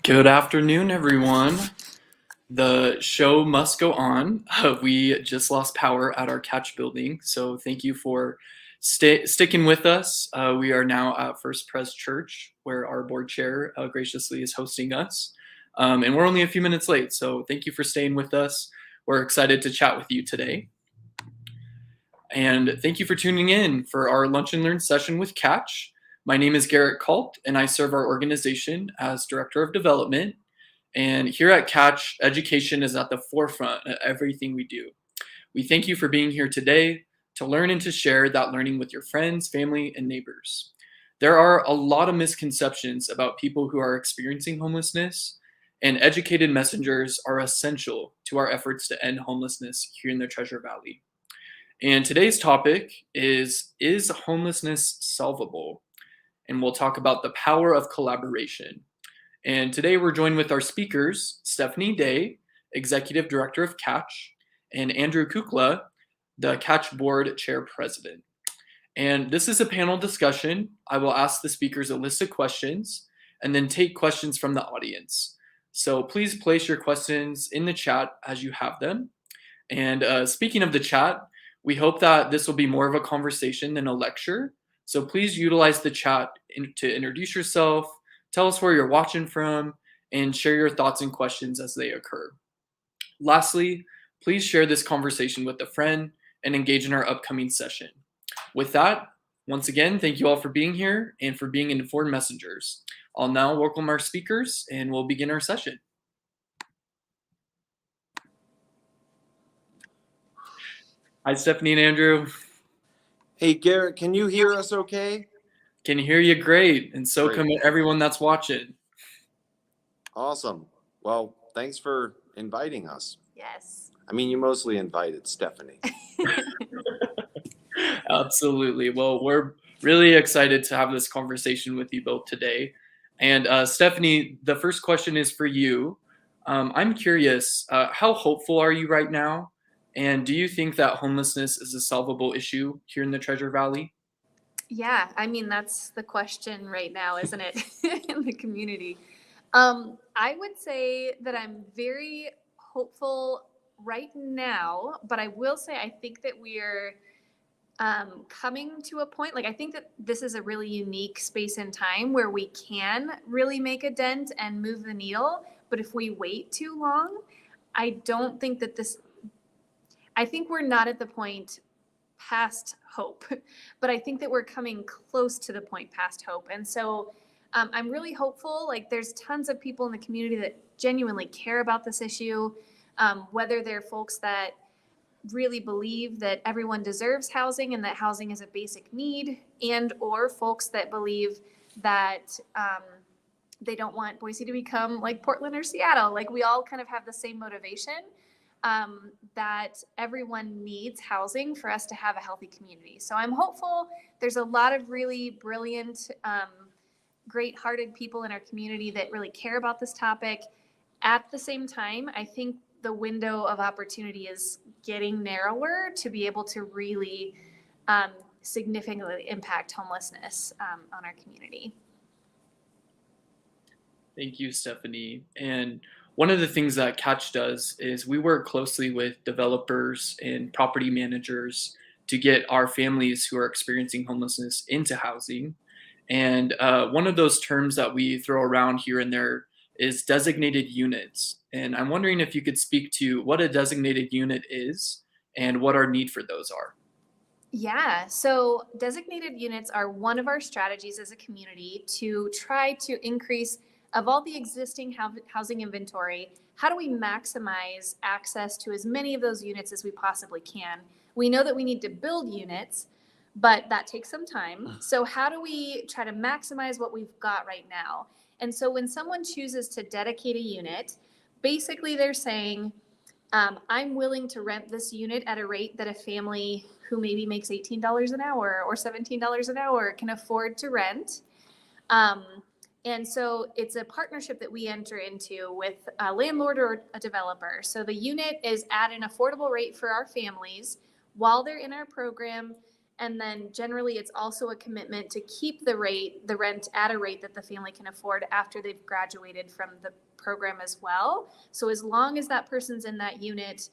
Good afternoon, everyone. The show must go on. We just lost power at our catch building, so thank you for sticking with us. We are now at First Pres Church, where our board chair graciously is hosting us. And we're only a few minutes late, so thank you for staying with us. We're excited to chat with you today. And thank you for tuning in for our Lunch and Learn session with Catch. My name is Garrett Kalt, and I serve our organization as Director of Development. And here at Catch, education is at the forefront of everything we do. We thank you for being here today to learn and to share that learning with your friends, family, and neighbors. There are a lot of misconceptions about people who are experiencing homelessness, and educated messengers are essential to our efforts to end homelessness here in the Treasure Valley. And today's topic is homelessness solvable? And we'll talk about the power of collaboration. And today we're joined with our speakers, Stephanie Day, Executive Director of Catch, and Andrew Kukla, the Catch Board Chair President. And this is a panel discussion. I will ask the speakers a list of questions and then take questions from the audience. So please place your questions in the chat as you have them. And speaking of the chat, we hope that this will be more of a conversation than a lecture. So please utilize the chat to introduce yourself, tell us where you're watching from, and share your thoughts and questions as they occur. Lastly, please share this conversation with a friend and engage in our upcoming session. With that, once again, thank you all for being here and for being informed messengers. I'll now welcome our speakers and we'll begin our session. Hi, Stephanie and Andrew. Hey, Garrett, can you hear us okay? Can hear you great, and so can everyone that's watching. Awesome. Well, thanks for inviting us. Yes. I mean, you mostly invited Stephanie. Absolutely. Well, we're really excited to have this conversation with you both today. And Stephanie, the first question is for you. I'm curious, how hopeful are you right now? And do you think that homelessness is a solvable issue here in the Treasure Valley? Yeah, I mean, that's the question right now, isn't it, in the community? I would say that I'm very hopeful right now, but I will say I think that we're coming to a point, like I think that this is a really unique space and time where we can really make a dent and move the needle. But if we wait too long, I don't think that I think we're not at the point past hope, but I think that we're coming close to the point past hope. And so I'm really hopeful. Like there's tons of people in the community that genuinely care about this issue, whether they're folks that really believe that everyone deserves housing and that housing is a basic need, and or folks that believe that they don't want Boise to become like Portland or Seattle. Like we all kind of have the same motivation. That everyone needs housing for us to have a healthy community. So I'm hopeful. There's a lot of really brilliant, great-hearted people in our community that really care about this topic. At the same time, I think the window of opportunity is getting narrower to be able to really significantly impact homelessness on our community. Thank you, Stephanie. And one of the things that Catch does is we work closely with developers and property managers to get our families who are experiencing homelessness into housing. And one of those terms that we throw around here and there is designated units. And I'm wondering if you could speak to what a designated unit is and what our need for those are. Yeah, so designated units are one of our strategies as a community to try to increase, of all the existing housing inventory, how do we maximize access to as many of those units as we possibly can? We know that we need to build units, but that takes some time. So how do we try to maximize what we've got right now? And so when someone chooses to dedicate a unit, basically they're saying, I'm willing to rent this unit at a rate that a family who maybe makes $18 an hour or $17 an hour can afford to rent. And so it's a partnership that we enter into with a landlord or a developer. So the unit is at an affordable rate for our families while they're in our program. And then generally it's also a commitment to keep the rent at a rate that the family can afford after they've graduated from the program as well. So as long as that person's in that unit,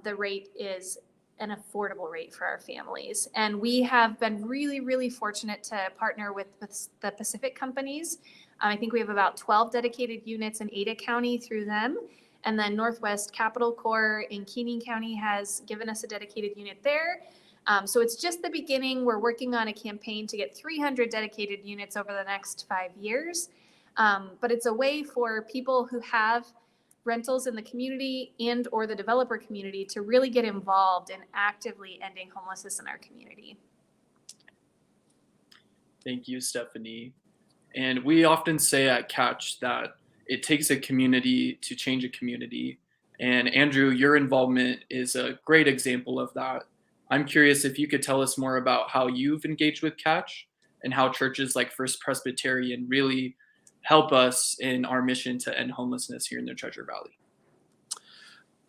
the rate is an affordable rate for our families. And we have been really, really fortunate to partner with the Pacific companies. I think we have about 12 dedicated units in Ada County through them. And then Northwest Capital Corps in Keenan County has given us a dedicated unit there. So it's just the beginning. We're working on a campaign to get 300 dedicated units over the next 5 years. But it's a way for people who have rentals in the community and or the developer community to really get involved in actively ending homelessness in our community. Thank you, Stephanie. And we often say at Catch that it takes a community to change a community. And Andrew, your involvement is a great example of that. I'm curious if you could tell us more about how you've engaged with Catch and how churches like First Presbyterian really help us in our mission to end homelessness here in the Treasure Valley.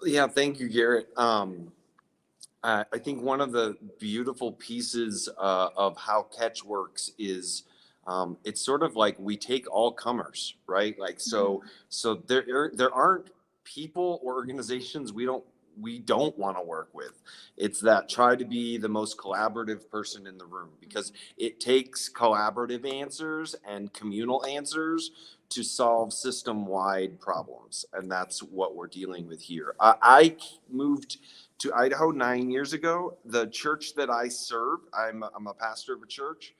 Yeah, thank you, Garrett. I think one of the beautiful pieces of how Catch works is it's sort of like we take all comers, right? Like so there aren't people or organizations we don't want to work with. It's that try to be the most collaborative person in the room, because it takes collaborative answers and communal answers to solve system-wide problems. And that's what we're dealing with here. I moved to Idaho 9 years ago. The church that I serve, I'm a pastor of a church,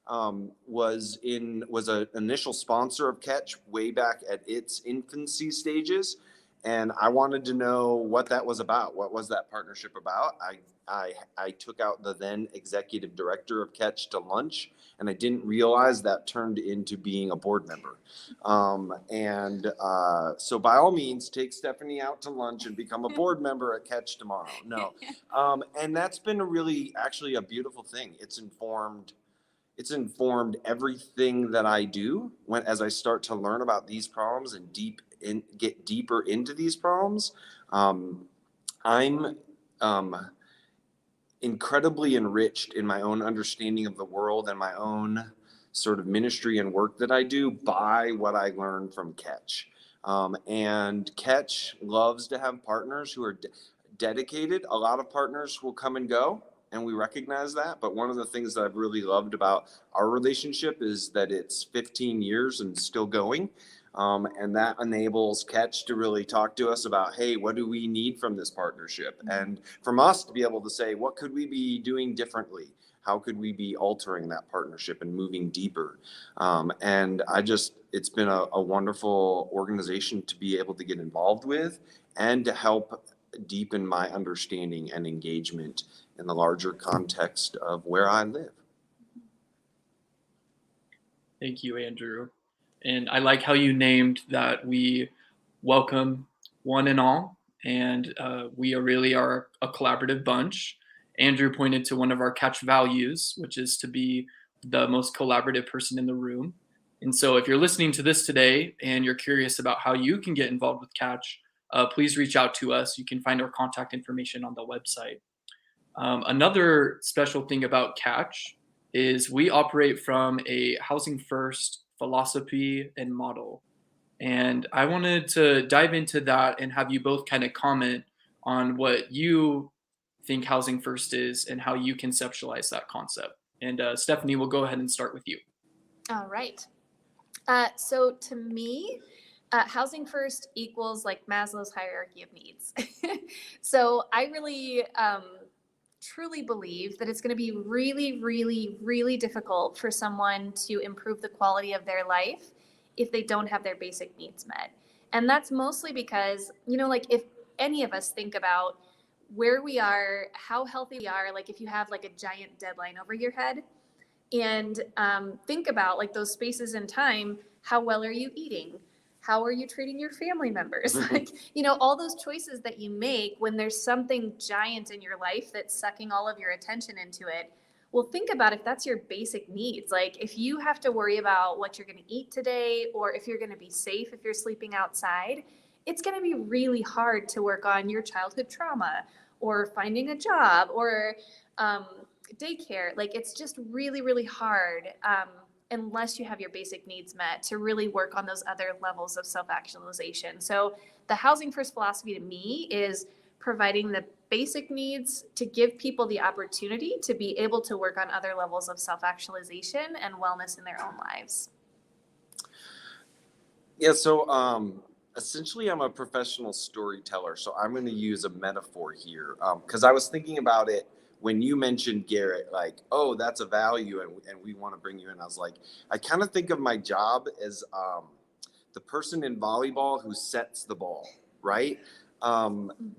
was an initial sponsor of Catch way back at its infancy stages. And I wanted to know what that was about. What was that partnership about? I took out the then executive director of Catch to lunch, and I didn't realize that turned into being a board member. So by all means, take Stephanie out to lunch and become a board member at Catch tomorrow. No. And that's been actually a beautiful thing. It's informed everything that I do as I start to learn about these problems and get deeper into these problems. I'm incredibly enriched in my own understanding of the world and my own sort of ministry and work that I do by what I learned from Catch. And Catch loves to have partners who are dedicated. A lot of partners will come and go, and we recognize that. But one of the things that I've really loved about our relationship is that it's 15 years and still going. And that enables Catch to really talk to us about, hey, what do we need from this partnership? And from us to be able to say, what could we be doing differently? How could we be altering that partnership and moving deeper? And it's been a wonderful organization to be able to get involved with and to help deepen my understanding and engagement in the larger context of where I live. Thank you, Andrew. And I like how you named that we welcome one and all, and we really are a collaborative bunch. Andrew pointed to one of our Catch values, which is to be the most collaborative person in the room. And so if you're listening to this today and you're curious about how you can get involved with Catch, please reach out to us. You can find our contact information on the website. Another special thing about Catch is we operate from a housing first philosophy and model. And I wanted to dive into that and have you both kind of comment on what you think housing first is and how you conceptualize that concept. And Stephanie, we'll go ahead and start with you. All right. So to me, housing first equals like Maslow's hierarchy of needs. So I really truly believe that it's going to be really, really, really difficult for someone to improve the quality of their life if they don't have their basic needs met. And that's mostly because, like if any of us think about where we are, how healthy we are, like if you have like a giant deadline over your head, and think about like those spaces in time, how well are you eating? How are you treating your family members? Like, all those choices that you make when there's something giant in your life that's sucking all of your attention into it. Well, think about if that's your basic needs. Like if you have to worry about what you're going to eat today, or if you're going to be safe if you're sleeping outside, it's going to be really hard to work on your childhood trauma or finding a job or daycare. Like, it's just really, really hard, unless you have your basic needs met, to really work on those other levels of self-actualization. So the housing first philosophy to me is providing the basic needs to give people the opportunity to be able to work on other levels of self-actualization and wellness in their own lives. Yeah, so essentially I'm a professional storyteller, so I'm going to use a metaphor here because I was thinking about it when you mentioned Garrett, like, oh, that's a value and we want to bring you in. I was like, I kind of think of my job as the person in volleyball who sets the ball, right?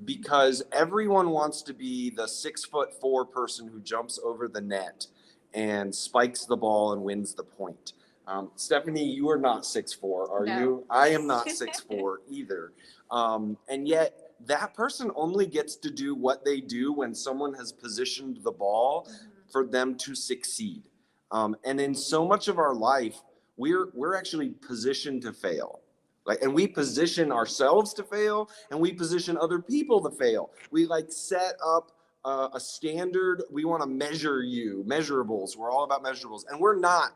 Because everyone wants to be the 6'4" person who jumps over the net and spikes the ball and wins the point. Stephanie, you are not 6'4", are No. you? I am not 6'4" either. And yet that person only gets to do what they do when someone has positioned the ball for them to succeed. And in so much of our life, we're actually positioned to fail. Like, and we position ourselves to fail, and we position other people to fail. We like set up a standard. We want to measure measurables. We're all about measurables, and we're not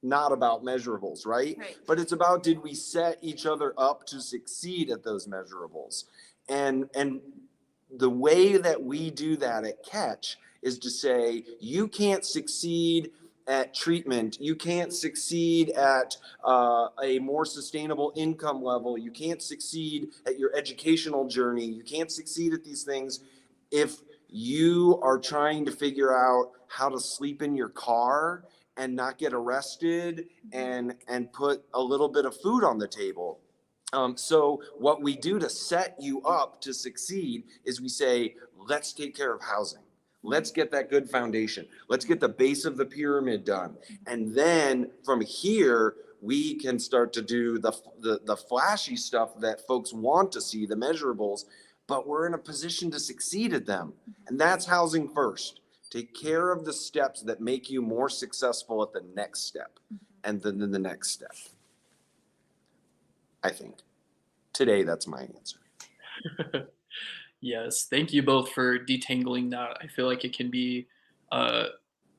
about measurables, right? But it's about, did we set each other up to succeed at those measurables? And the way that we do that at Catch is to say, you can't succeed at treatment, you can't succeed at a more sustainable income level, you can't succeed at your educational journey, you can't succeed at these things if you are trying to figure out how to sleep in your car and not get arrested and put a little bit of food on the table. So what we do to set you up to succeed is we say, let's take care of housing. Let's get that good foundation. Let's get the base of the pyramid done. And then from here, we can start to do the flashy stuff that folks want to see, the measurables, but we're in a position to succeed at them. And that's housing first. Take care of the steps that make you more successful at the next step, and then the next step. I think today that's my answer. Yes, thank you both for detangling that. I feel like it can be a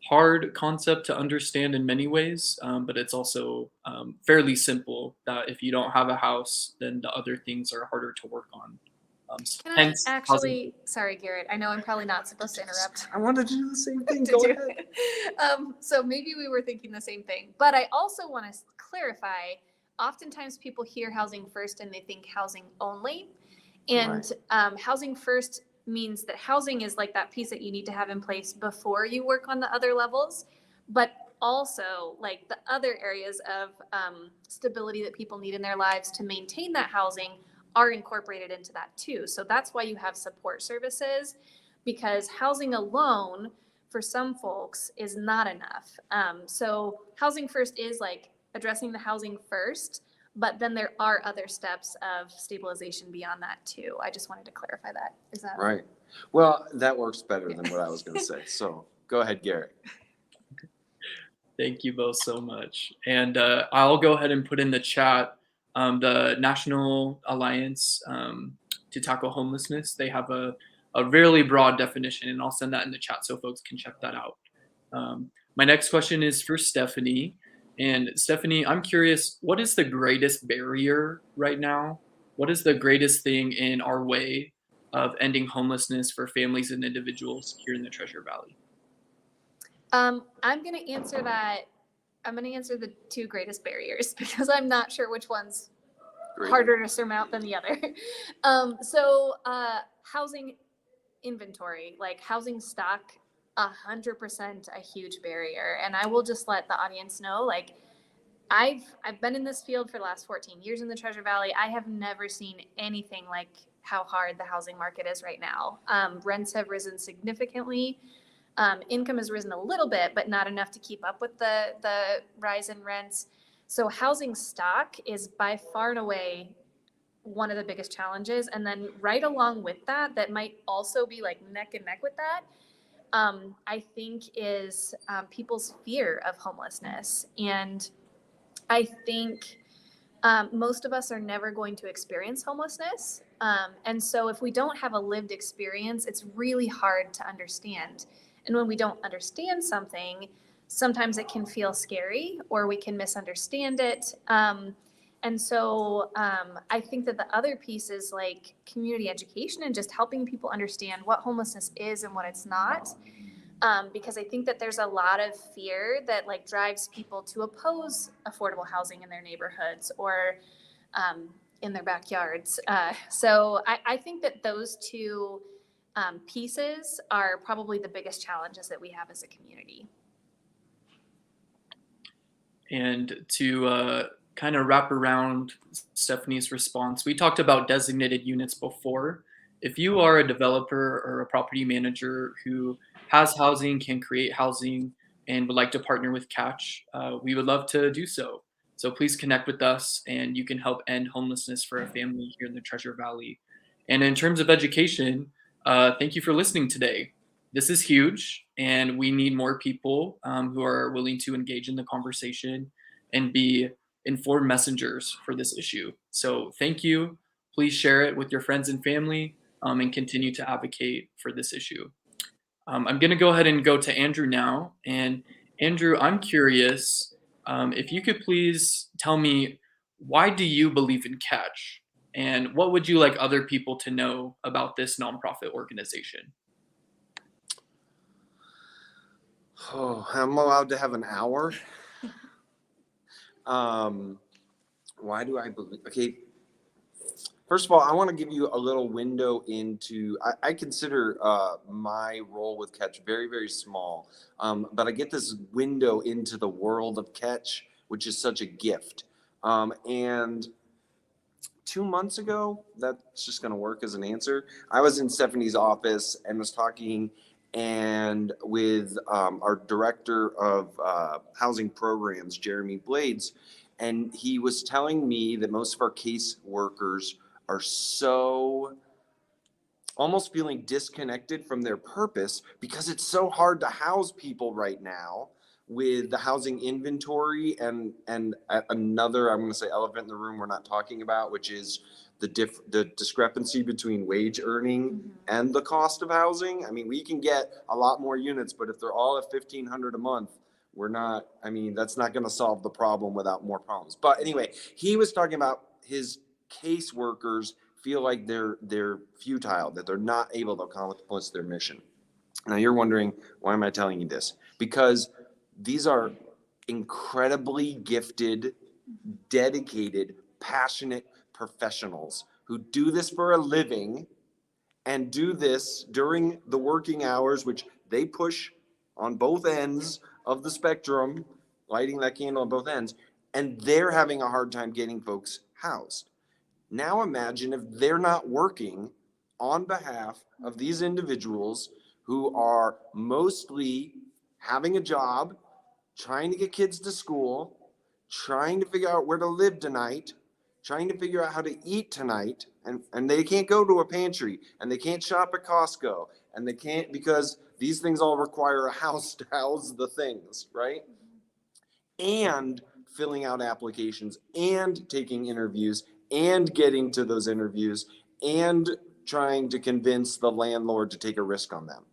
hard concept to understand in many ways, but it's also fairly simple that if you don't have a house, then the other things are harder to work on. Can Hence, I actually, sorry, Garrett, I know I'm probably not supposed to interrupt. I wanted to do the same thing. Did Go you? ahead. So maybe we were thinking the same thing, but I also want to clarify, oftentimes people hear housing first and they think housing only. And housing first means that housing is like that piece that you need to have in place before you work on the other levels, but also like the other areas of stability that people need in their lives to maintain that housing are incorporated into that too. So that's why you have support services, because housing alone for some folks is not enough. So housing first is like addressing the housing first, but then there are other steps of stabilization beyond that too. I just wanted to clarify that. Is that right? Well, that works better than what I was going to say. So go ahead, Garrett. Thank you both so much. And I'll go ahead and put in the chat the National Alliance to Tackle Homelessness. They have a really broad definition, and I'll send that in the chat so folks can check that out. My next question is for Stephanie. And Stephanie, I'm curious, what is the greatest barrier right now? What is the greatest thing in our way of ending homelessness for families and individuals here in the Treasure Valley? I'm going to answer that. I'm going to answer the two greatest barriers because I'm not sure which one's harder to surmount than the other. Housing inventory, like housing stock, 100% a huge barrier. And I will just let the audience know, like, I've been in this field for the last 14 years in the Treasure Valley. I have never seen anything like how hard the housing market is right now. Rents have risen significantly. Income has risen a little bit, but not enough to keep up with the rise in rents. So housing stock is by far and away one of the biggest challenges. And then right along with that, that might also be like neck and neck with that, I think is people's fear of homelessness. And I think most of us are never going to experience homelessness. And so if we don't have a lived experience, it's really hard to understand. And when we don't understand something, sometimes it can feel scary or we can misunderstand it. I think that the other piece is like community education and just helping people understand what homelessness is and what it's not. Because I think that there's a lot of fear that like drives people to oppose affordable housing in their neighborhoods or in their backyards. I think that those two pieces are probably the biggest challenges that we have as a community. And to kind of wrap around Stephanie's response, we talked about designated units before. If you are a developer or a property manager who has housing, can create housing, and would like to partner with Catch, we would love to do so. So please connect with us and you can help end homelessness for a family here in the Treasure Valley. And in terms of education, thank you for listening today. This is huge, and we need more people who are willing to engage in the conversation and be informed messengers for this issue. So thank you. Please share it with your friends and family and continue to advocate for this issue. I'm going to go ahead and go to Andrew now. And Andrew, I'm curious if you could please tell me, why do you believe in Catch? And what would you like other people to know about this nonprofit organization? Oh, I'm allowed to have an hour. Why do I believe? Okay, first of all, I want to give you a little window into. I consider my role with Catch very, very small, but I get this window into the world of Catch, which is such a gift. And 2 months ago, that's just going to work as an answer. I was in Stephanie's office and was talking and with our director of housing programs, Jeremy Blades, and he was telling me that most of our case workers are so almost feeling disconnected from their purpose because it's so hard to house people right now with the housing inventory and another, I'm going to say, elephant in the room we're not talking about, which is the discrepancy between wage earning and the cost of housing. I mean, we can get a lot more units, but if they're all at $1,500 a month, we're not, I mean, that's not going to solve the problem without more problems. But anyway, he was talking about his case workers feel like they're futile, that they're not able to accomplish their mission. Now you're wondering, why am I telling you this? Because these are incredibly gifted, dedicated, passionate professionals who do this for a living and do this during the working hours, which they push on both ends of the spectrum, lighting that candle on both ends, and they're having a hard time getting folks housed. Now imagine if they're not working on behalf of these individuals who are mostly having a job, trying to get kids to school, trying to figure out where to live tonight, trying to figure out how to eat tonight, and they can't go to a pantry, and they can't shop at Costco, and they can't, because these things all require a house to house the things, right? And filling out applications and taking interviews and getting to those interviews and trying to convince the landlord to take a risk on them.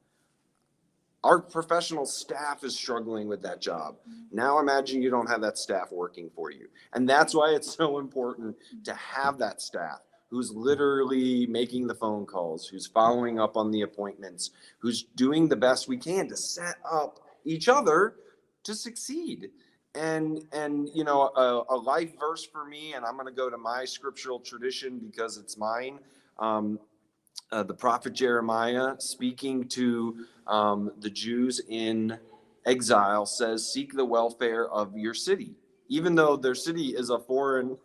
Our professional staff is struggling with that job. Now imagine you don't have that staff working for you. And that's why it's so important to have that staff who's literally making the phone calls, who's following up on the appointments, who's doing the best we can to set up each other to succeed. And you know, a life verse for me, and I'm going to go to my scriptural tradition because it's mine. The prophet Jeremiah, speaking to the Jews in exile, says, "Seek the welfare of your city," even though their city is a foreign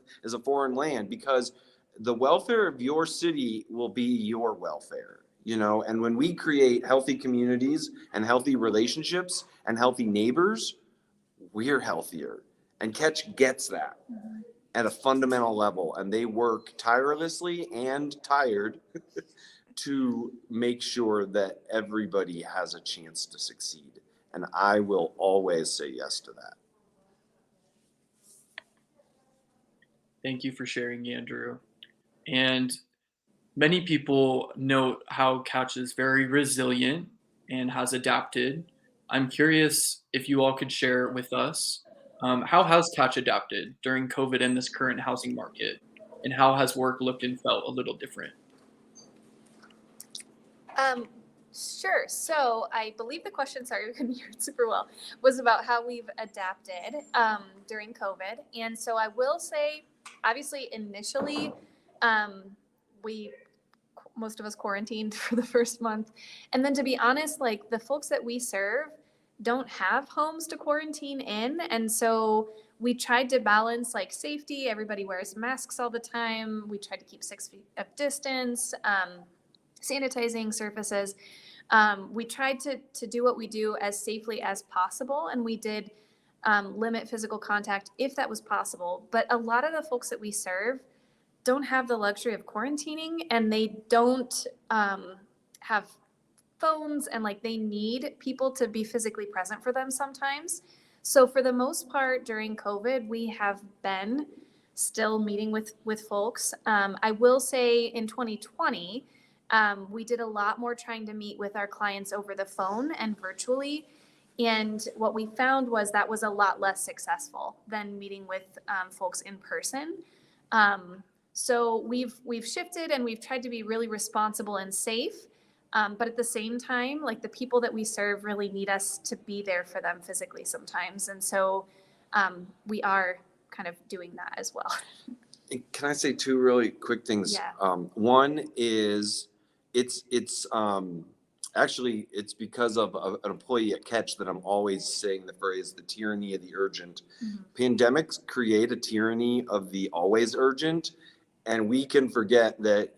land, because the welfare of your city will be your welfare. You know, and when we create healthy communities and healthy relationships and healthy neighbors, we're healthier. And Catch gets that at a fundamental level, and they work tirelessly and tired to make sure that everybody has a chance to succeed. And I will always say yes to that. Thank you for sharing, Andrew. And many people note how Catch is very resilient and has adapted. I'm curious if you all could share with us, how has Catch adapted during COVID and this current housing market, and how has work looked and felt a little different? Um, sure. So I believe the question, sorry, we couldn't hear it super well, was about how we've adapted during COVID. And so I will say, obviously, initially, um, we most of us quarantined for the first month. And then to be honest, like the folks that we serve don't have homes to quarantine in. And so we tried to balance like safety. Everybody wears masks all the time. We tried to keep 6 feet of distance, sanitizing surfaces. We tried to do what we do as safely as possible. And we did limit physical contact if that was possible. But a lot of the folks that we serve don't have the luxury of quarantining, and they don't have phones, and like they need people to be physically present for them sometimes. So for the most part during COVID, we have been still meeting with folks. I will say in 2020, we did a lot more trying to meet with our clients over the phone and virtually. And what we found was that was a lot less successful than meeting with folks in person. So we've shifted, and we've tried to be really responsible and safe. But at the same time, like the people that we serve really need us to be there for them physically sometimes. And so we are kind of doing that as well. Can I say two really quick things? Yeah. One is actually it's because of an employee at Catch that I'm always saying the phrase, the tyranny of the urgent. Mm-hmm. Pandemics create a tyranny of the always urgent. And we can forget that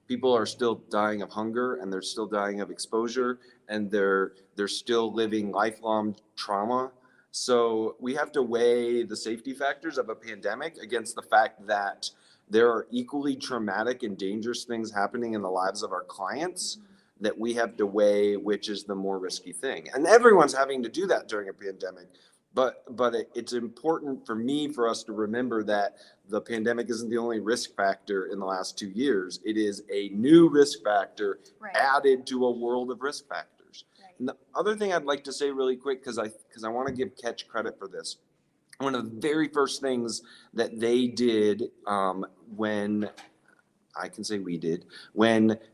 people are still dying of hunger, and they're still dying of exposure, and they're still living lifelong trauma. So we have to weigh the safety factors of a pandemic against the fact that there are equally traumatic and dangerous things happening in the lives of our clients that we have to weigh which is the more risky thing. And everyone's having to do that during a pandemic. But it's important for us to remember that the pandemic isn't the only risk factor in the last 2 years. It is a new risk factor added to a world of risk factors. Right. And the other thing I'd like to say really quick, because I want to give Catch credit for this. One of the very first things that they did when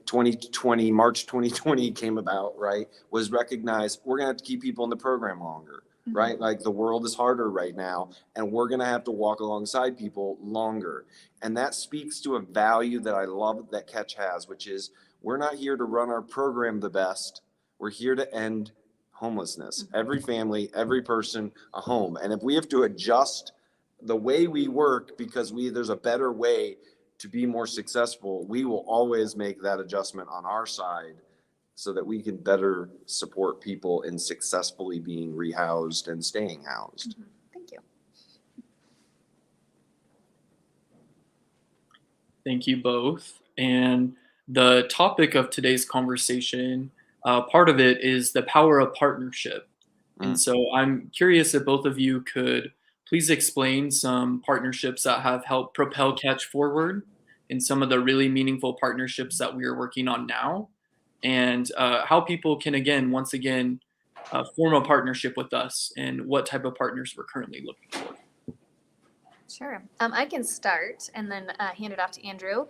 2020, March 2020 came about, right, was recognize we're going to have to keep people in the program longer. Right? Like the world is harder right now, and we're going to have to walk alongside people longer. And that speaks to a value that I love that Catch has, which is we're not here to run our program the best. We're here to end homelessness. Every family, every person, a home. And if we have to adjust the way we work because there's a better way to be more successful, we will always make that adjustment on our side, so that we can better support people in successfully being rehoused and staying housed. Mm-hmm. Thank you. Thank you both. And the topic of today's conversation, part of it is the power of partnership. And so I'm curious if both of you could please explain some partnerships that have helped propel Catch forward, and some of the really meaningful partnerships that we are working on now, and how people can, once again, form a partnership with us, and what type of partners we're currently looking for. Sure. I can start and then hand it off to Andrew.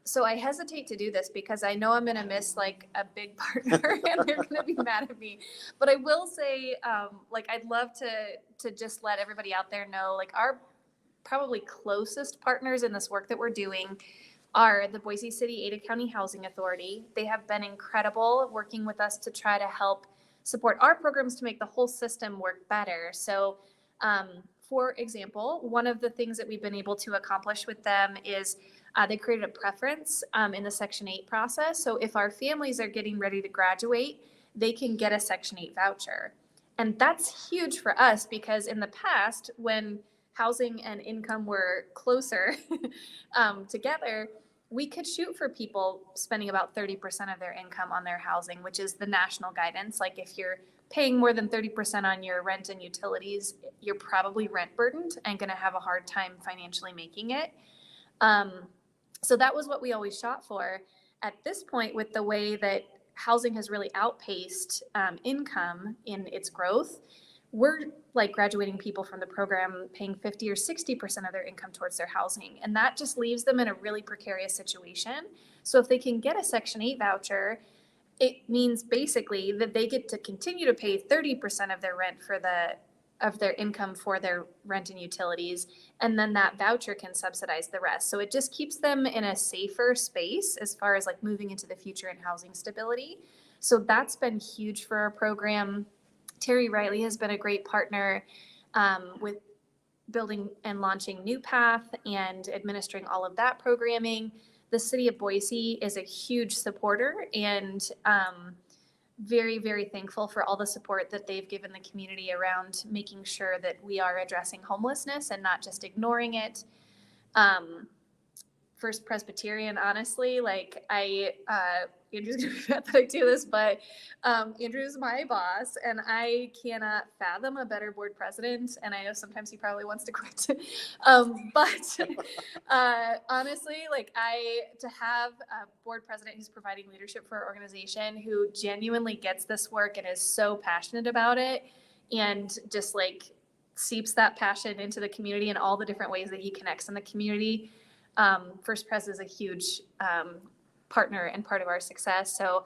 So I hesitate to do this because I know I'm going to miss like a big partner and they're going to be mad at me. But I will say, like, I'd love to just let everybody out there know, like, our probably closest partners in this work that we're doing are the Boise City Ada County Housing Authority. They have been incredible working with us to try to help support our programs to make the whole system work better. So, for example, one of the things that we've been able to accomplish with them is they created a preference in the Section 8 process. So if our families are getting ready to graduate, they can get a Section 8 voucher. And that's huge for us because in the past, when housing and income were closer together, we could shoot for people spending about 30% of their income on their housing, which is the national guidance. Like if you're paying more than 30% on your rent and utilities, you're probably rent burdened and going to have a hard time financially making it. So that was what we always shot for. At this point, with the way that housing has really outpaced income in its growth, we're like graduating people from the program paying 50 or 60% of their income towards their housing. And that just leaves them in a really precarious situation. So if they can get a Section 8 voucher, it means basically that they get to continue to pay 30% of their rent of their income for their rent and utilities, and then that voucher can subsidize the rest. So it just keeps them in a safer space as far as like moving into the future and housing stability. So that's been huge for our program. Terry Riley has been a great partner with building and launching New Path and administering all of that programming. The city of Boise is a huge supporter, and very, very thankful for all the support that they've given the community around making sure that we are addressing homelessness and not just ignoring it. First Presbyterian, honestly, like Andrew's gonna be mad that I do this, but Andrew's my boss, and I cannot fathom a better board president. And I know sometimes he probably wants to quit, but honestly, like to have a board president who's providing leadership for our organization, who genuinely gets this work and is so passionate about it, and just like seeps that passion into the community in all the different ways that he connects in the community. First Pres is a huge partner and part of our success. So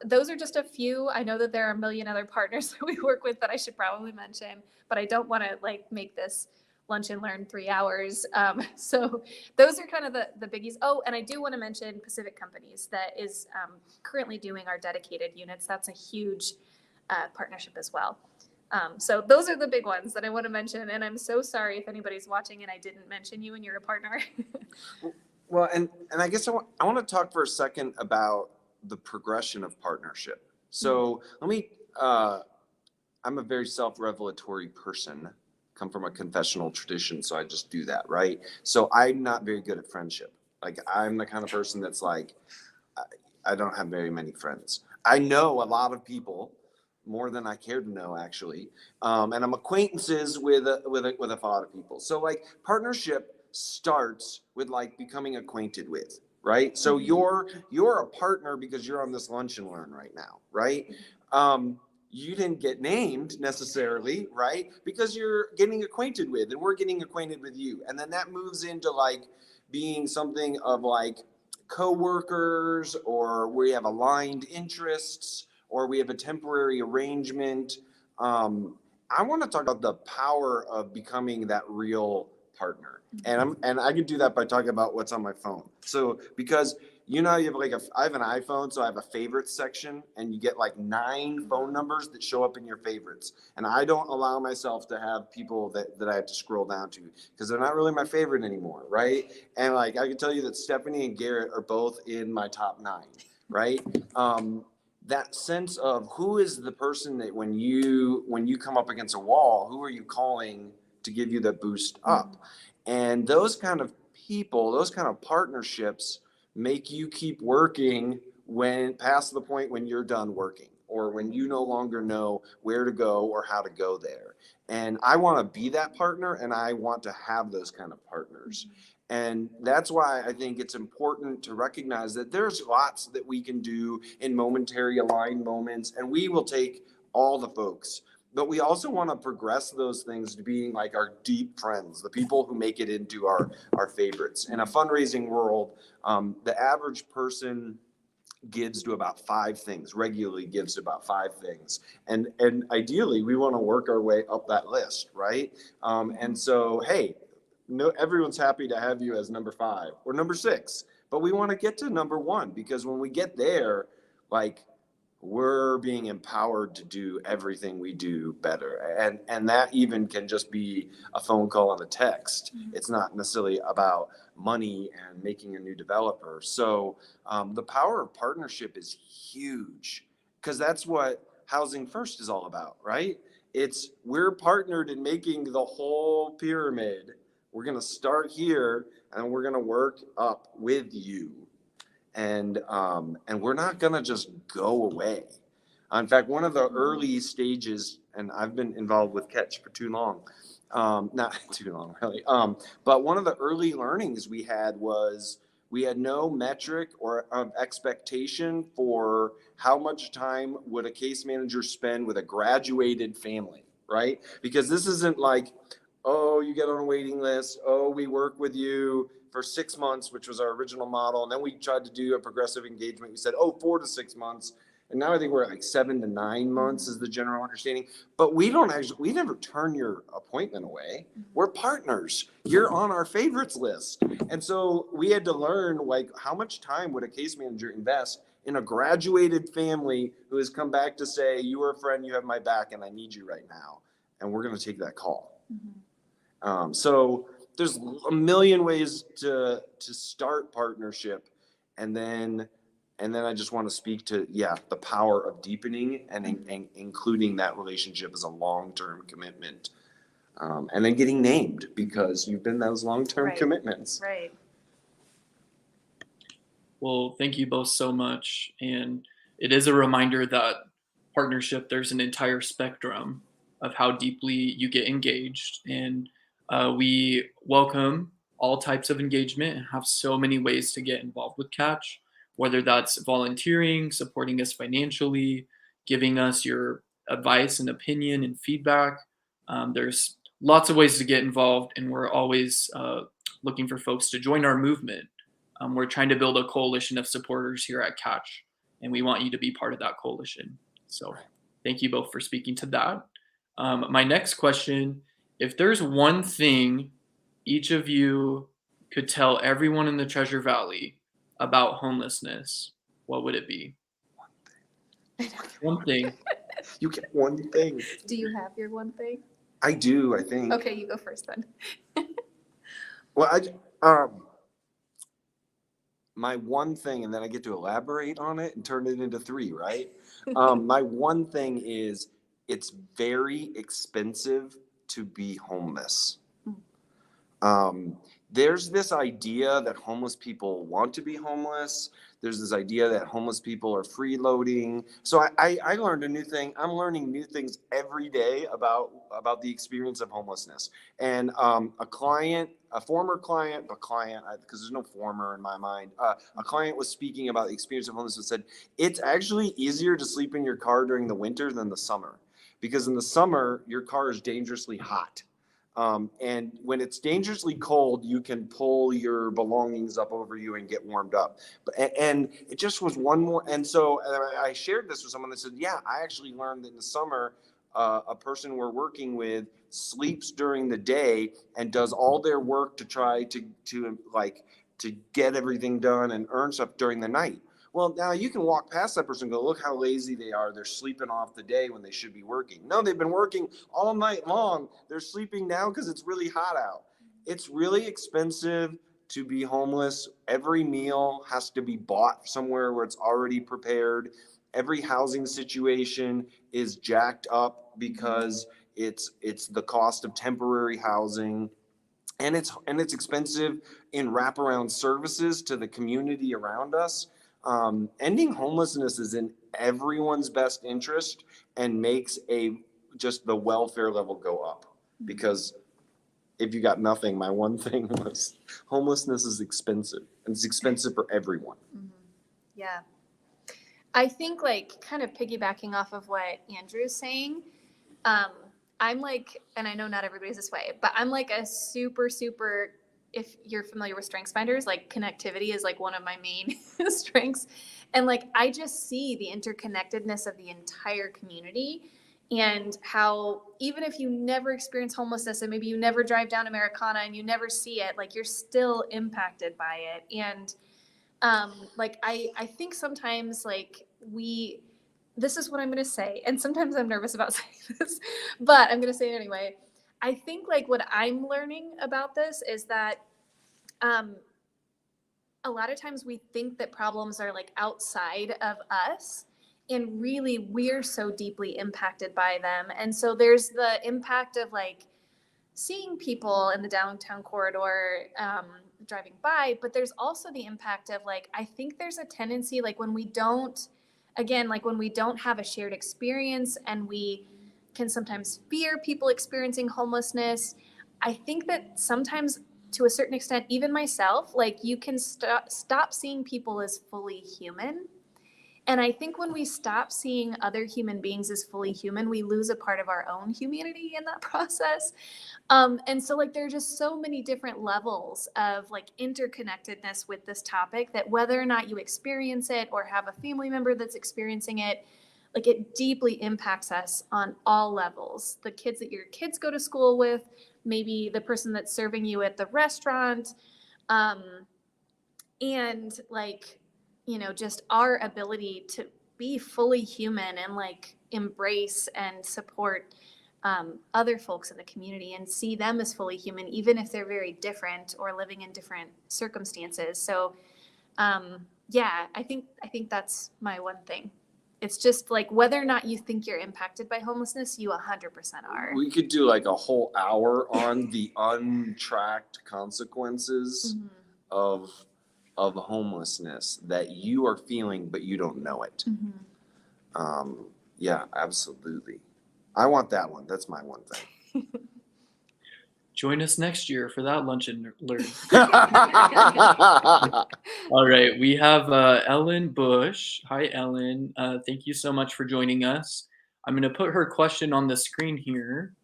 those are just a few. I know that there are a million other partners that we work with that I should probably mention, but I don't want to like make this lunch and learn 3 hours. So those are kind of the biggies. Oh, and I do want to mention Pacific Companies that is currently doing our dedicated units. That's a huge partnership as well. So those are the big ones that I want to mention. And I'm so sorry if anybody's watching and I didn't mention you and you're a partner. Well, and I guess I want to talk for a second about the progression of partnership. So let me, I'm a very self-revelatory person, come from a confessional tradition, so I just do that, right? So I'm not very good at friendship. Like, I'm the kind of person that's like, I don't have very many friends. I know a lot of people, more than I care to know, actually, and I'm acquaintances with a lot of people. So like, partnership starts with like becoming acquainted with, right? So you're a partner because you're on this lunch and learn right now, right? You didn't get named necessarily, right? Because you're getting acquainted with, and we're getting acquainted with you. And then that moves into like being something of like co-workers, or we have aligned interests, or we have a temporary arrangement. I want to talk about the power of becoming that real partner. And I can do that by talking about what's on my phone. So because you know, you have like I have an iPhone, so I have a favorites section, and you get like 9 phone numbers that show up in your favorites. And I don't allow myself to have people that I have to scroll down to because they're not really my favorite anymore, right? And like I can tell you that Stephanie and Garrett are both in my top 9, right? That sense of who is the person that when you come up against a wall, who are you calling to give you the boost up? And those kind of people, those kind of partnerships make you keep working when past the point when you're done working, or when you no longer know where to go or how to go there. And I want to be that partner, and I want to have those kind of partners. And that's why I think it's important to recognize that there's lots that we can do in momentary aligned moments, and we will take all the folks. But we also want to progress those things to being like our deep friends, the people who make it into our favorites. In a fundraising world, the average person gives to about 5 things, regularly gives to about 5 things. And ideally, we want to work our way up that list, right? And so, hey, no, everyone's happy to have you as number 5 or number 6, but we want to get to number 1, because when we get there, like, we're being empowered to do everything we do better. And that even can just be a phone call and a text. It's not necessarily about money and making a new developer. So the power of partnership is huge, because that's what Housing First is all about, right? It's we're partnered in making the whole pyramid. We're going to start here, and we're going to work up with you. And we're not going to just go away. In fact, one of the early stages, and I've been involved with Catch for too long, not too long really, but one of the early learnings we had was We had no metric or expectation for how much time would a case manager spend with a graduated family, right? Because this isn't like, oh, you get on a waiting list. Oh, we work with you for 6 months, which was our original model. And then we tried to do a progressive engagement. We said, oh, 4 to 6 months. And now I think we're at like 7 to 9 months is the general understanding. But we never turn your appointment away. We're partners. You're on our favorites list. And so we had to learn, like, how much time would a case manager invest in a graduated family who has come back to say, you are a friend, you have my back, and I need you right now. And we're going to take that call. So there's a million ways to start partnership, and then I just want to speak to the power of deepening and including that relationship as a long-term commitment, and then getting named because you've been those long-term commitments. Right. Well, thank you both so much. And it is a reminder that partnership, there's an entire spectrum of how deeply you get engaged. And we welcome all types of engagement and have so many ways to get involved with Catch, whether that's volunteering, supporting us financially, giving us your advice and opinion and feedback. There's lots of ways to get involved, and we're always looking for folks to join our movement. We're trying to build a coalition of supporters here at Catch, and we want you to be part of that coalition. So thank you both for speaking to that. My next question, if there's one thing each of you could tell everyone in the Treasure Valley about homelessness, what would it be? One thing. You get one thing. Do you have your one thing? I do, I think. Okay, you go first then. Well, my one thing, and then I get to elaborate on it and turn it into 3, right? My one thing is it's very expensive to be homeless. There's this idea that homeless people want to be homeless. There's this idea that homeless people are freeloading. So I learned a new thing. I'm learning new things every day about the experience of homelessness. And a former client, because there's no former in my mind, a client was speaking about the experience of homelessness and said, it's actually easier to sleep in your car during the winter than the summer. Because in the summer, your car is dangerously hot. And when it's dangerously cold, you can pull your belongings up over you and get warmed up. And it just was one more. And so I shared this with someone that said, yeah, I actually learned that in the summer, a person we're working with sleeps during the day and does all their work to try to get everything done and earn stuff during the night. Well, now you can walk past that person and go, look how lazy they are. They're sleeping off the day when they should be working. No, they've been working all night long. They're sleeping now because it's really hot out. It's really expensive to be homeless. Every meal has to be bought somewhere where it's already prepared. Every housing situation is jacked up because it's the cost of temporary housing. And it's expensive in wraparound services to the community around us. Ending homelessness is in everyone's best interest and makes just the welfare level go up. Because if you got nothing, my one thing was homelessness is expensive, and it's expensive for everyone. Mm-hmm. Yeah. I think, like, kind of piggybacking off of what Andrew's saying, I'm like, and I know not everybody's this way, but I'm like a super, if you're familiar with StrengthsFinders, like connectivity is like one of my main strengths. And like, I just see the interconnectedness of the entire community and how even if you never experience homelessness and maybe you never drive down Americana and you never see it, like you're still impacted by it. And like, I think sometimes like this is what I'm going to say. And sometimes I'm nervous about saying this, but I'm going to say it anyway. I think like what I'm learning about this is that a lot of times we think that problems are like outside of us, and really we're so deeply impacted by them. And so there's the impact of like seeing people in the downtown corridor driving by, but there's also the impact of like, I think there's a tendency like when we don't have a shared experience and we can sometimes fear people experiencing homelessness, I think that sometimes to a certain extent, even myself, like you can stop seeing people as fully human. And I think when we stop seeing other human beings as fully human, we lose a part of our own humanity in that process. And so like there are just so many different levels of like interconnectedness with this topic that whether or not you experience it or have a family member that's experiencing it, like it deeply impacts us on all levels. The kids that your kids go to school with, maybe the person that's serving you at the restaurant, and like, you know, just our ability to be fully human and like embrace and support other folks in the community and see them as fully human, even if they're very different or living in different circumstances. So yeah, I think that's my one thing. It's just like whether or not you think you're impacted by homelessness, you 100% are. We could do like a whole hour on the untracked consequences Mhm. of homelessness that you are feeling, but you don't know it. Mhm. Yeah, absolutely. I want that one. That's my one thing. Join us next year for that lunch and learn. All right, we have Ellen Bush. Hi, Ellen. Thank you so much for joining us. I'm going to put her question on the screen here.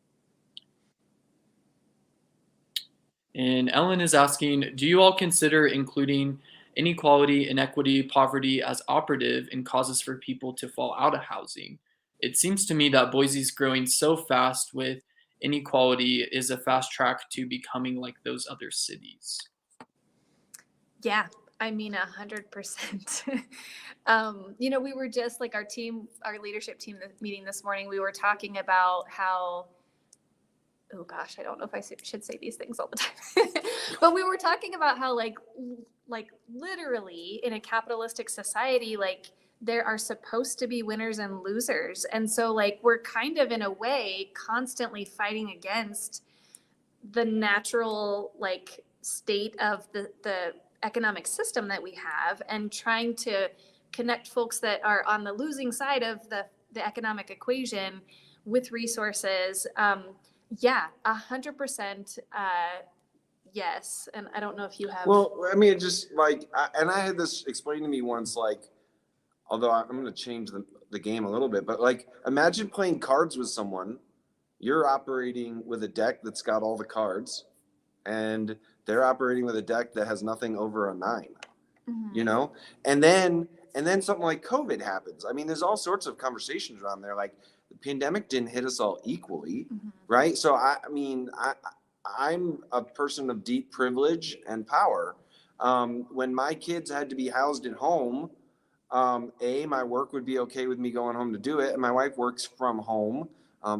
And Ellen is asking, do you all consider including inequality, inequity, poverty as operative in causes for people to fall out of housing? It seems to me that Boise's growing so fast with inequality is a fast track to becoming like those other cities. Yeah, I mean 100%. You know, we were just like our leadership team meeting this morning. We were talking about how, oh gosh, I don't know if I should say these things all the time, but we were talking about how like literally in a capitalistic society, like there are supposed to be winners and losers, and so like we're kind of in a way constantly fighting against the natural like state of the economic system that we have and trying to connect folks that are on the losing side of the economic equation with resources. Yeah, 100%. Yes. And I don't know if you have. Well, I mean, just like, and I had this explained to me once, like, although I'm going to change the game a little bit, but like, imagine playing cards with someone. You're operating with a deck that's got all the cards, and they're operating with a deck that has nothing over a 9. Mhm. You know, and then something like COVID happens. I mean, there's all sorts of conversations around there. Like the pandemic didn't hit us all equally, Mhm. right? So I mean, I'm a person of deep privilege and power. When my kids had to be housed at home, my work would be okay with me going home to do it, and my wife works from home.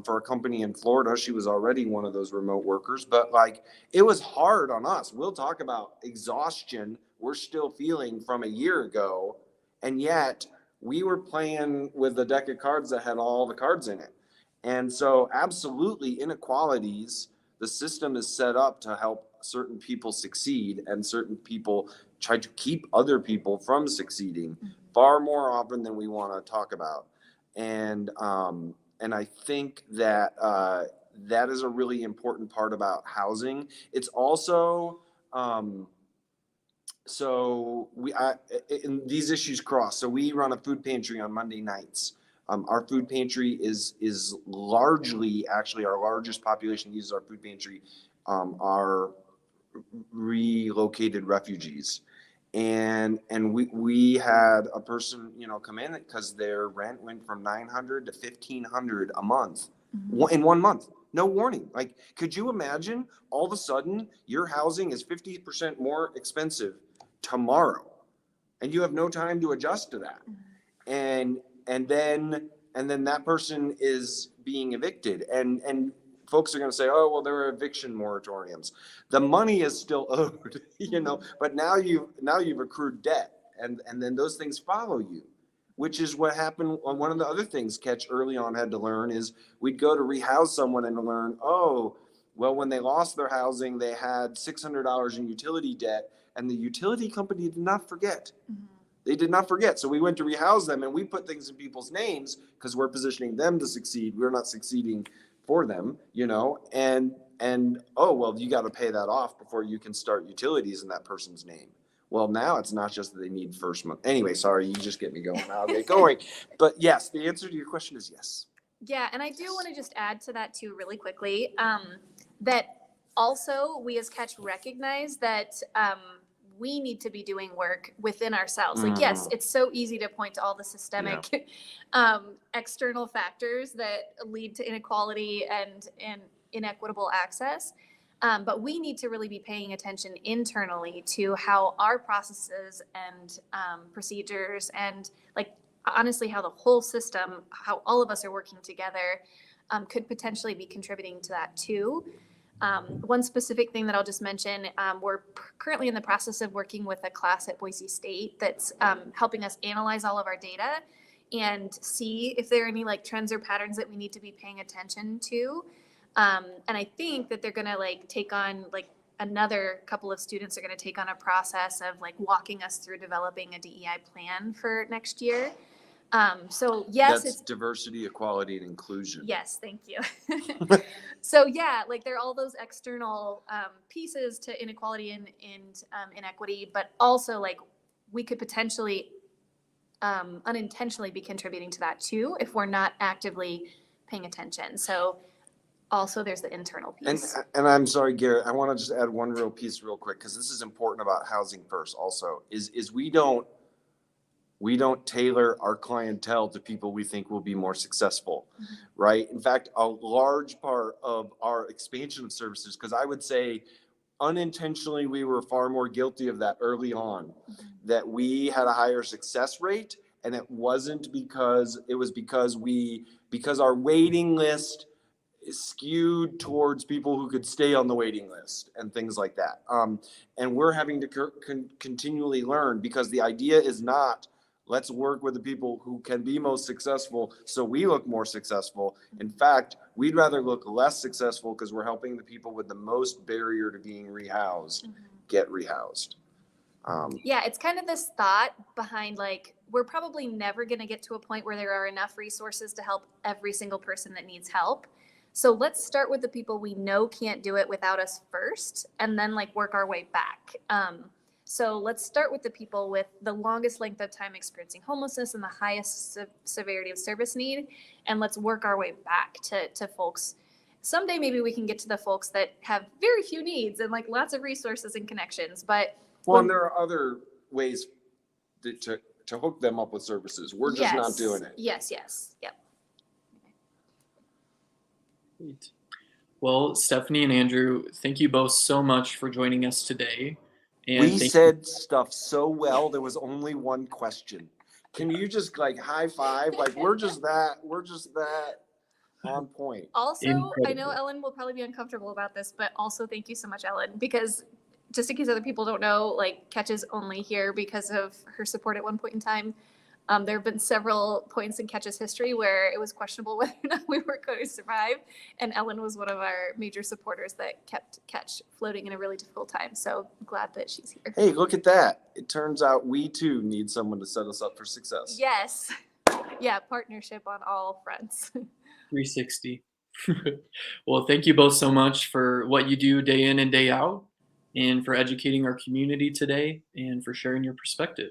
For a company in Florida. She was already one of those remote workers, but like it was hard on us. We'll talk about exhaustion we're still feeling from a year ago, and yet we were playing with a deck of cards that had all the cards in it. And so absolutely inequalities, the system is set up to help certain people succeed and certain people try to keep other people from succeeding far more often than we want to talk about. And I think that that is a really important part about housing. It's also these issues cross. So we run a food pantry on Monday nights. Our food pantry is largely, actually, our largest population uses our food pantry are relocated refugees. And we had a person, you know, come in because their rent went from $900 to $1,500 a month. Mhm. In 1 month. No warning. Like, could you imagine all of a sudden your housing is 50% more expensive tomorrow, and you have no time to adjust to that? And then that person is being evicted, and folks are going to say, oh, well, there are eviction moratoriums. The money is still owed, you know, but now you've accrued debt, and then those things follow you, which is what happened on one of the other things Catch early on had to learn is we'd go to rehouse someone and learn, oh, well, when they lost their housing, they had $600 in utility debt, and the utility company did not forget. Mhm. They did not forget. So we went to rehouse them, and we put things in people's names because we're positioning them to succeed. We're not succeeding for them, you know, and oh, well, you got to pay that off before you can start utilities in that person's name. Well, now it's not just that they need first month. Anyway, sorry, you just get me going. I'll get going. But yes, the answer to your question is yes. Yeah, and I do want to just add to that too, really quickly, that also we as Catch recognize that we need to be doing work within ourselves. Like, yes, it's so easy to point to all the systemic external factors that lead to inequality and inequitable access. But we need to really be paying attention internally to how our processes and procedures and, like, honestly, how the whole system, how all of us are working together could potentially be contributing to that too. One specific thing that I'll just mention, we're currently in the process of working with a class at Boise State that's helping us analyze all of our data and see if there are any like trends or patterns that we need to be paying attention to. And I think that they're going to like take on like another couple of students are going to take on a process of like walking us through developing a DEI plan for next year. So yes, that's diversity, equality, and inclusion. Yes, thank you. So yeah, like there are all those external pieces to inequality and inequity, but also like we could potentially unintentionally be contributing to that too if we're not actively paying attention. So also there's the internal piece. And I'm sorry, Garrett, I want to just add one real piece real quick, because this is important about Housing First also, is we don't tailor our clientele to people we think will be more successful, right? In fact, a large part of our expansion of services, because I would say unintentionally we were far more guilty of that early on, that we had a higher success rate, and it wasn't because our waiting list is skewed towards people who could stay on the waiting list and things like that. And we're having to continually learn, because the idea is not, let's work with the people who can be most successful so we look more successful. In fact, we'd rather look less successful because we're helping the people with the most barrier to being rehoused get rehoused. Yeah, it's kind of this thought behind like, we're probably never going to get to a point where there are enough resources to help every single person that needs help. So let's start with the people we know can't do it without us first, and then like work our way back. So let's start with the people with the longest length of time experiencing homelessness and the highest severity of service need. And let's work our way back to folks. Someday, maybe we can get to the folks that have very few needs and like lots of resources and connections. But and there are other ways to hook them up with services. We're just not doing it. Yes. Yep. Great. Well, Stephanie and Andrew, thank you both so much for joining us today. And we said stuff so well. There was only one question. Can you just like high five? Like we're just that on point. Also, Incredible. I know Ellen will probably be uncomfortable about this, but also thank you so much, Ellen, because just in case other people don't know, like Catch is only here because of her support at one point in time. There have been several points in Catch's history where it was questionable whether or not we were going to survive. And Ellen was one of our major supporters that kept Catch floating in a really difficult time. So I'm glad that she's here. Hey, look at that. It turns out we too need someone to set us up for success. Yes. Yeah, partnership on all fronts. 360. Well, thank you both so much for what you do day in and day out, and for educating our community today, and for sharing your perspective.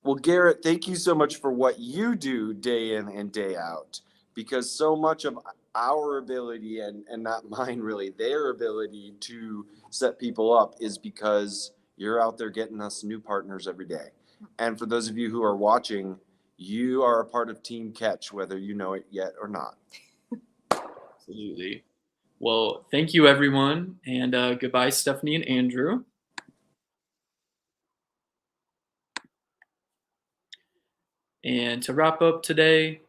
Well, Garrett, thank you so much for what you do day in and day out, because so much of our ability, and not mine really, their ability to set people up is because you're out there getting us new partners every day. And for those of you who are watching, you are a part of Team Catch, whether you know it yet or not. Absolutely. Well, thank you, everyone. And goodbye, Stephanie and Andrew. And to wrap up today,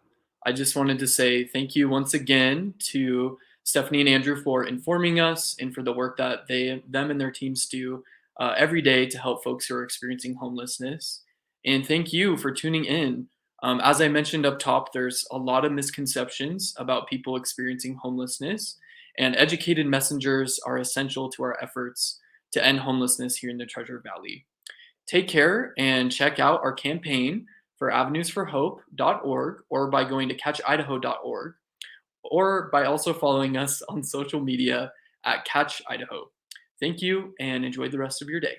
I just wanted to say thank you once again to Stephanie and Andrew for informing us, and for the work that them and their teams do every day to help folks who are experiencing homelessness. And thank you for tuning in. As I mentioned up top, there's a lot of misconceptions about people experiencing homelessness, and educated messengers are essential to our efforts to end homelessness here in the Treasure Valley. Take care, and check out our campaign for avenuesforhope.org, or by going to catchidaho.org, or by also following us on social media at Catch Idaho. Thank you and enjoy the rest of your day.